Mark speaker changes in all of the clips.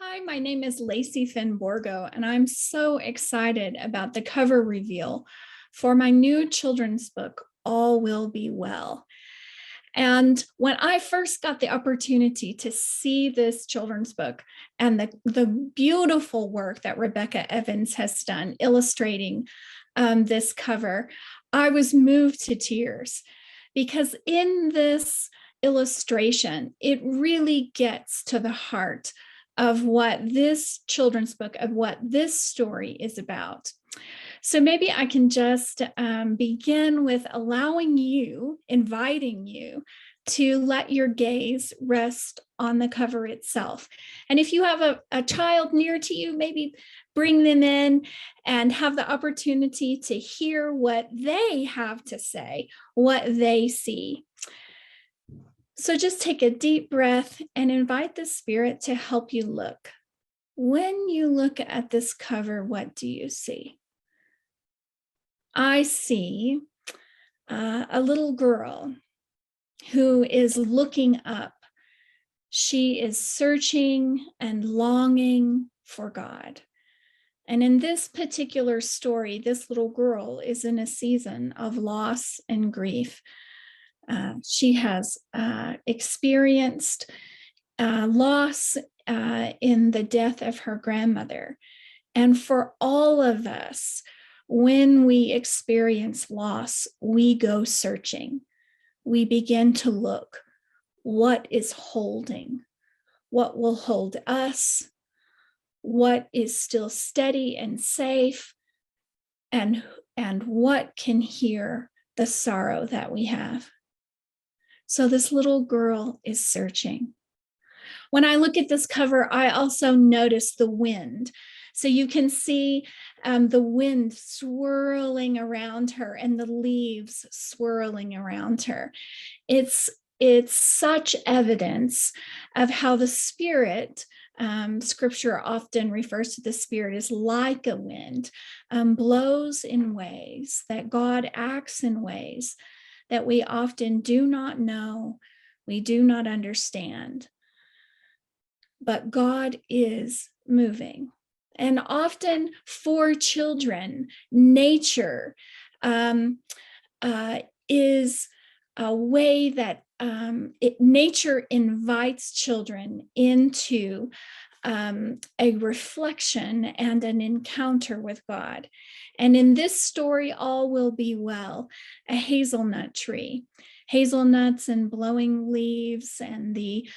Speaker 1: Hi, my name is Lacy Finn Borgo, and I'm so excited about the cover reveal for my new children's book, All Will Be Well. And when I first got the opportunity to see this children's book and the beautiful work that Rebecca Evans has done illustrating this cover, I was moved to tears because in this illustration, it really gets to the heart of what this children's book, of what this story is about. So maybe I can just begin with inviting you to let your gaze rest on the cover itself. And if you have a child near to you, maybe bring them in and have the opportunity to hear what they have to say, what they see. So just take a deep breath and invite the Spirit to help you look. When you look at this cover, what do you see? I see a little girl who is looking up. She is searching and longing for God. And in this particular story, this little girl is in a season of loss and grief. She has experienced loss in the death of her grandmother. And for all of us, when we experience loss, we go searching. We begin to look. What is holding? What will hold us? What is still steady and safe? And what can hear the sorrow that we have? So this little girl is searching. When I look at this cover, I also notice the wind. So you can see the wind swirling around her and the leaves swirling around her. It's such evidence of how the Spirit, Scripture often refers to the Spirit as like a wind, blows in ways, that God acts in ways that we often do not know, we do not understand. But God is moving. And often for children, nature is a way that nature invites children into a reflection and an encounter with God. And in this story, All Will Be Well, a hazelnut tree, hazelnuts and blowing leaves, and the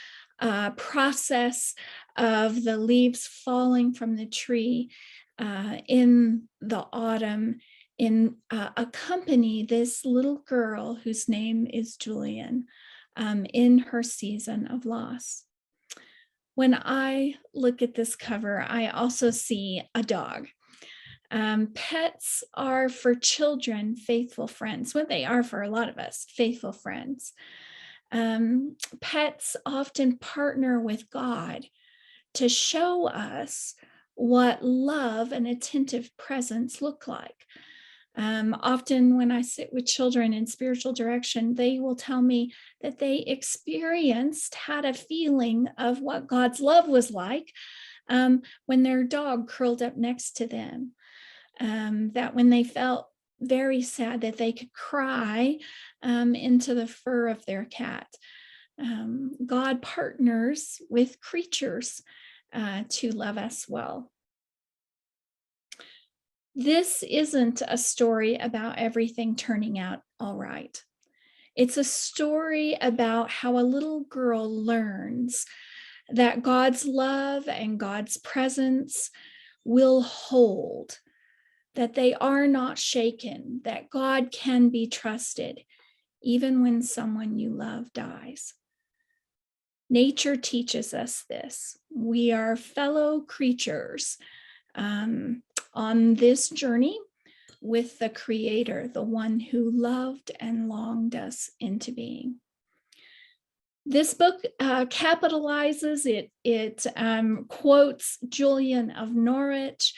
Speaker 1: process of the leaves falling from the tree in the autumn accompany this little girl whose name is Julian in her season of loss. When I look at this cover, I also see a dog. Pets are for children faithful friends. Well, they are for a lot of us, faithful friends. Pets often partner with God to show us what love and attentive presence look like. Often when I sit with children in spiritual direction, they will tell me that they had a feeling of what God's love was like when their dog curled up next to them. That when they felt very sad, that they could cry into the fur of their cat. God partners with creatures to love us well. This isn't a story about everything turning out all right. It's a story about how a little girl learns that God's love and God's presence will hold, that they are not shaken, that God can be trusted, even when someone you love dies. Nature teaches us this. We are fellow creatures on this journey with the Creator, the one who loved and longed us into being. This book capitalizes, it quotes Julian of Norwich,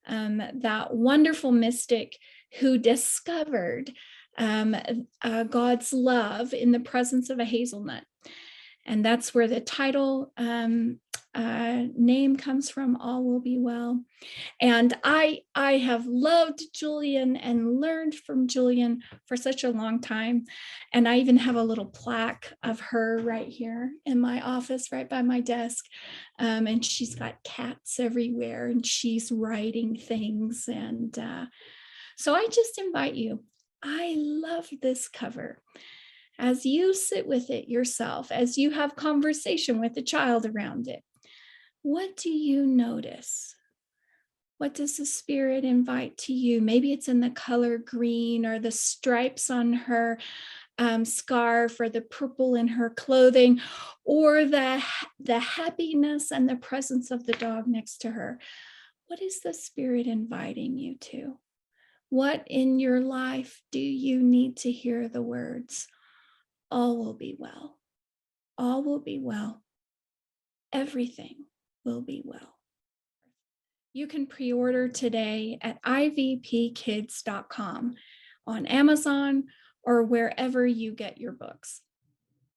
Speaker 1: that wonderful mystic who discovered God's love in the presence of a hazelnut. And that's where the title name comes from, All Will Be Well. And I have loved Julian and learned from Julian for such a long time. And I even have a little plaque of her right here in my office, right by my desk. And she's got cats everywhere, and she's writing things. And so I just invite you. I love this cover. As you sit with it yourself, as you have conversation with the child around it, what do you notice? What does the Spirit invite to you? Maybe it's in the color green, or the stripes on her scarf, or the purple in her clothing, or the happiness and the presence of the dog next to her. What is the Spirit inviting you to? What in your life do you need to hear the words, all will be well. All will be well. Everything will be well. You can pre-order today at ivpkids.com, on Amazon, or wherever you get your books.